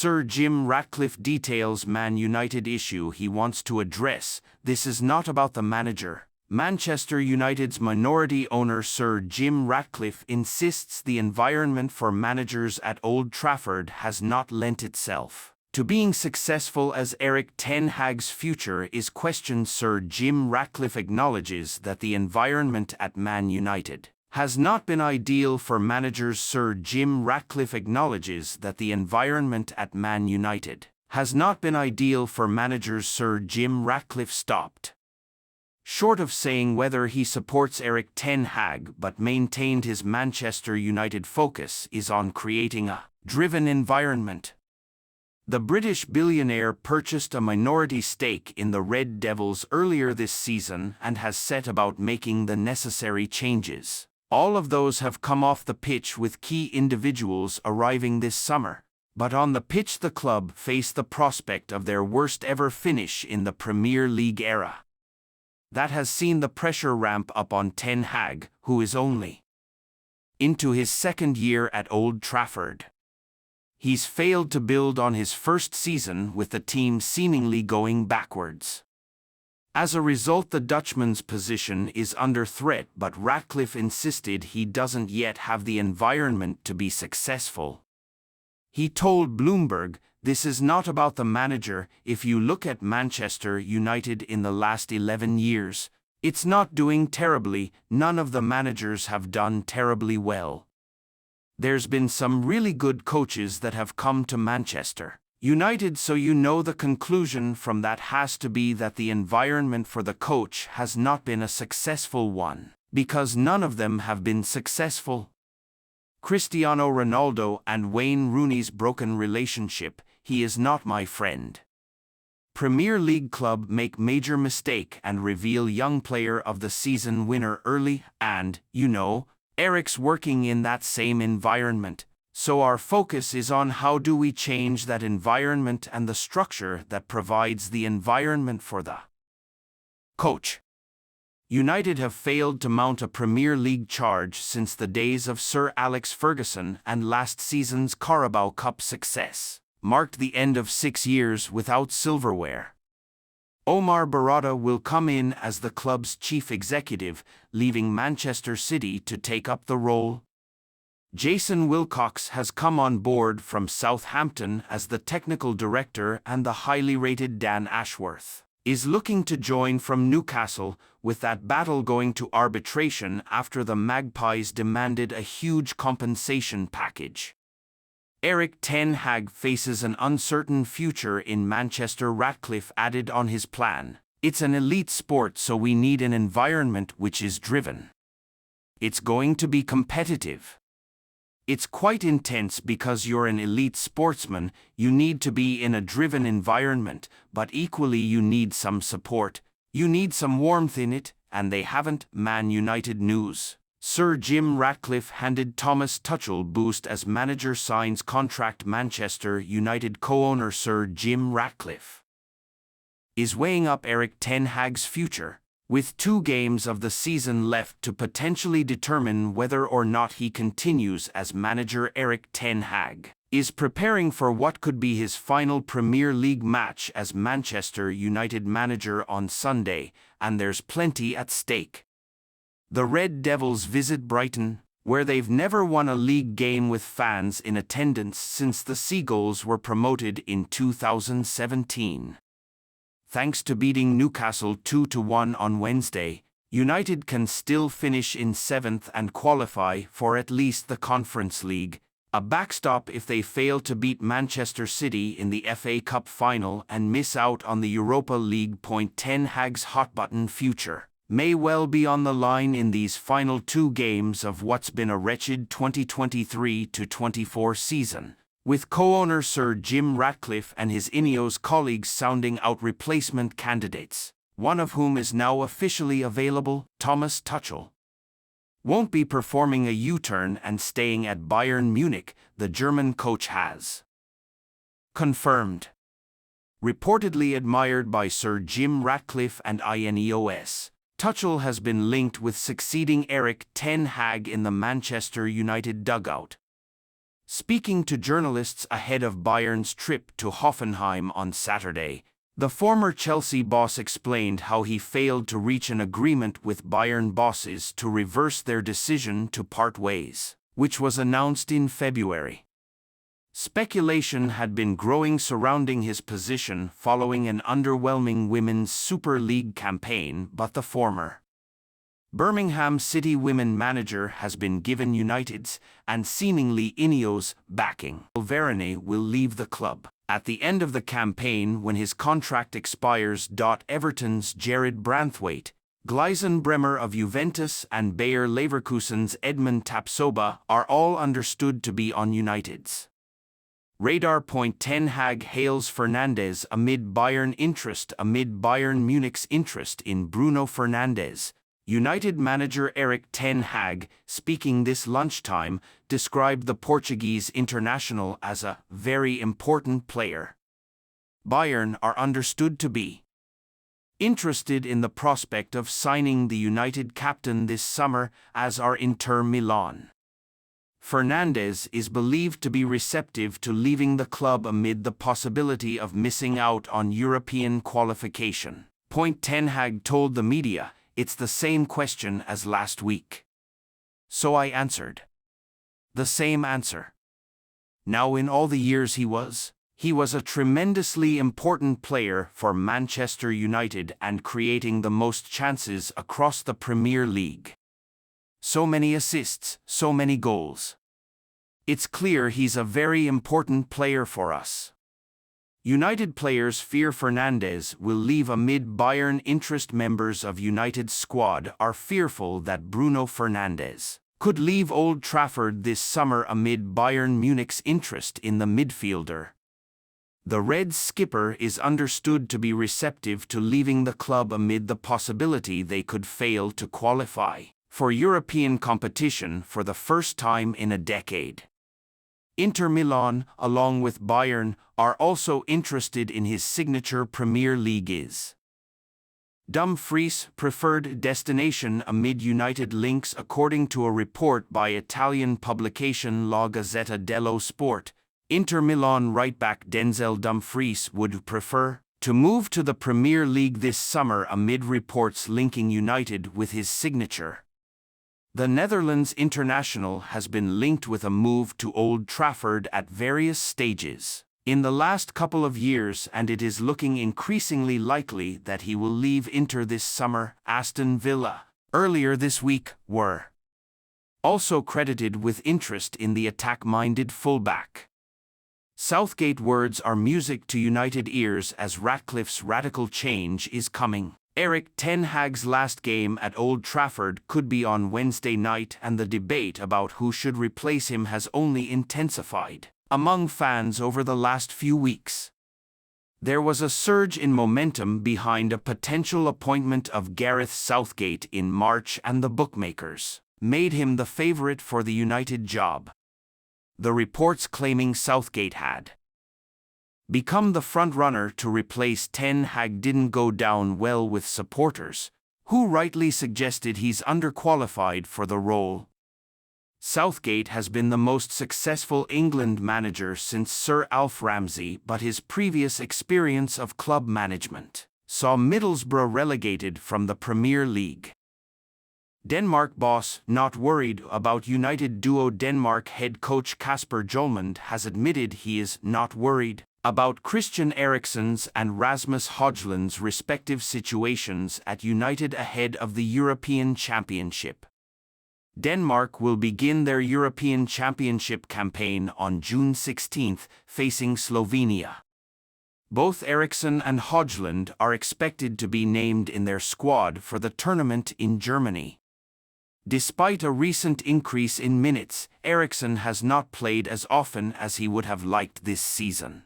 Sir Jim Ratcliffe details Man United issue he wants to address. This is not about the manager. Manchester United's minority owner Sir Jim Ratcliffe insists the environment for managers at Old Trafford has not lent itself to being successful as Erik ten Hag's future is questioned. Sir Jim Ratcliffe acknowledges that the environment at Man United has not been ideal for managers. Sir Jim Ratcliffe acknowledges that the environment at Man United has not been ideal for managers. Sir Jim Ratcliffe stopped short of saying whether he supports Erik ten Hag, but maintained his Manchester United focus is on creating a driven environment. The British billionaire purchased a minority stake in the Red Devils earlier this season and has set about making the necessary changes. All of those have come off the pitch with key individuals arriving this summer. But on the pitch the club face the prospect of their worst ever finish in the Premier League era. That has seen the pressure ramp up on Ten Hag, who is only into his second year at Old Trafford. He's failed to build on his first season with the team seemingly going backwards. As a result, the Dutchman's position is under threat, but Ratcliffe insisted he doesn't yet have the environment to be successful. He told Bloomberg, "This is not about the manager. If you look at Manchester United in the last 11 years, it's not doing terribly. None of the managers have done terribly well. There's been some really good coaches that have come to Manchester United, so you know the conclusion from that has to be that the environment for the coach has not been a successful one, because none of them have been successful." Cristiano Ronaldo and Wayne Rooney's broken relationship. He is not my friend. Premier League club make major mistake and reveal young player of the season winner early, and, Erik's working in that same environment, so our focus is on how do we change that environment and the structure that provides the environment for the coach. United have failed to mount a Premier League charge since the days of Sir Alex Ferguson, and last season's Carabao Cup success marked the end of 6 years without silverware. Omar Barada will come in as the club's chief executive, leaving Manchester City to take up the role. Jason Wilcox has come on board from Southampton as the technical director, and the highly rated Dan Ashworth is looking to join from Newcastle, with that battle going to arbitration after the Magpies demanded a huge compensation package. Erik ten Hag faces an uncertain future in Manchester. Ratcliffe added on his plan, "It's an elite sport, so we need an environment which is driven. It's going to be competitive. It's quite intense because you're an elite sportsman, you need to be in a driven environment, but equally you need some support, you need some warmth in it, and they haven't." Man United news. Sir Jim Ratcliffe handed Thomas Tuchel boost as manager signs contract. Manchester United co-owner Sir Jim Ratcliffe is weighing up Erik ten Hag's future, with 2 games of the season left to potentially determine whether or not he continues as manager. Erik ten Hag is preparing for what could be his final Premier League match as Manchester United manager on Sunday, and there's plenty at stake. The Red Devils visit Brighton, where they've never won a league game with fans in attendance since the Seagulls were promoted in 2017. Thanks to beating Newcastle 2-1 on Wednesday, United can still finish in 7th and qualify for at least the Conference League, a backstop if they fail to beat Manchester City in the FA Cup final and miss out on the Europa League. Ten Hag's hot-button future may well be on the line in these final 2 games of what's been a wretched 2023-24 season, with co-owner Sir Jim Ratcliffe and his Ineos colleagues sounding out replacement candidates, one of whom is now officially available. Thomas Tuchel won't be performing a U-turn and staying at Bayern Munich, the German coach has confirmed. Reportedly admired by Sir Jim Ratcliffe and Ineos, Tuchel has been linked with succeeding Erik ten Hag in the Manchester United dugout. Speaking to journalists ahead of Bayern's trip to Hoffenheim on Saturday, the former Chelsea boss explained how he failed to reach an agreement with Bayern bosses to reverse their decision to part ways, which was announced in February. Speculation had been growing surrounding his position following an underwhelming Women's Super League campaign, but the former Birmingham City women manager has been given United's, and seemingly Ineos, backing. Verane will leave the club at the end of the campaign when his contract expires. Everton's Jared Branthwaite, Gleisen Bremer of Juventus and Bayer Leverkusen's Edmund Tapsoba are all understood to be on United's radar. Ten Hag hails Fernandes amid Bayern Munich's interest in Bruno Fernandes. United manager Erik ten Hag, speaking this lunchtime, described the Portuguese international as a very important player. Bayern are understood to be interested in the prospect of signing the United captain this summer, as are Inter Milan. Fernandes is believed to be receptive to leaving the club amid the possibility of missing out on European qualification. Ten Hag told the media, "It's the same question as last week. So I answered the same answer. Now in all the years he was a tremendously important player for Manchester United and creating the most chances across the Premier League. So many assists, so many goals. It's clear he's a very important player for us." United players fear Fernandes will leave amid Bayern interest. Members of United's squad are fearful that Bruno Fernandes could leave Old Trafford this summer amid Bayern Munich's interest in the midfielder. The Reds skipper is understood to be receptive to leaving the club amid the possibility they could fail to qualify for European competition for the first time in a decade. Inter Milan, along with Bayern, are also interested in his signature Premier League Dumfries' preferred destination amid United links. According to a report by Italian publication La Gazzetta dello Sport, Inter Milan right-back Denzel Dumfries would prefer to move to the Premier League this summer amid reports linking United with his signature. The Netherlands international has been linked with a move to Old Trafford at various stages in the last couple of years, and it is looking increasingly likely that he will leave Inter this summer. Aston Villa, earlier this week, were also credited with interest in the attack-minded fullback. Southgate words are music to United ears as Ratcliffe's radical change is coming. Erik ten Hag's last game at Old Trafford could be on Wednesday night, and the debate about who should replace him has only intensified among fans over the last few weeks. There was a surge in momentum behind a potential appointment of Gareth Southgate in March, and the bookmakers made him the favorite for the United job. The reports claiming Southgate had become the front-runner to replace ten Hag didn't go down well with supporters, who rightly suggested he's underqualified for the role. Southgate has been the most successful England manager since Sir Alf Ramsey, but his previous experience of club management saw Middlesbrough relegated from the Premier League. Denmark boss not worried about United duo. Denmark head coach Kasper Jolmand has admitted he is not worried about Christian Eriksen's and Rasmus Højlund's respective situations at United ahead of the European Championship. Denmark will begin their European Championship campaign on June 16, facing Slovenia. Both Eriksen and Højlund are expected to be named in their squad for the tournament in Germany. Despite a recent increase in minutes, Eriksen has not played as often as he would have liked this season.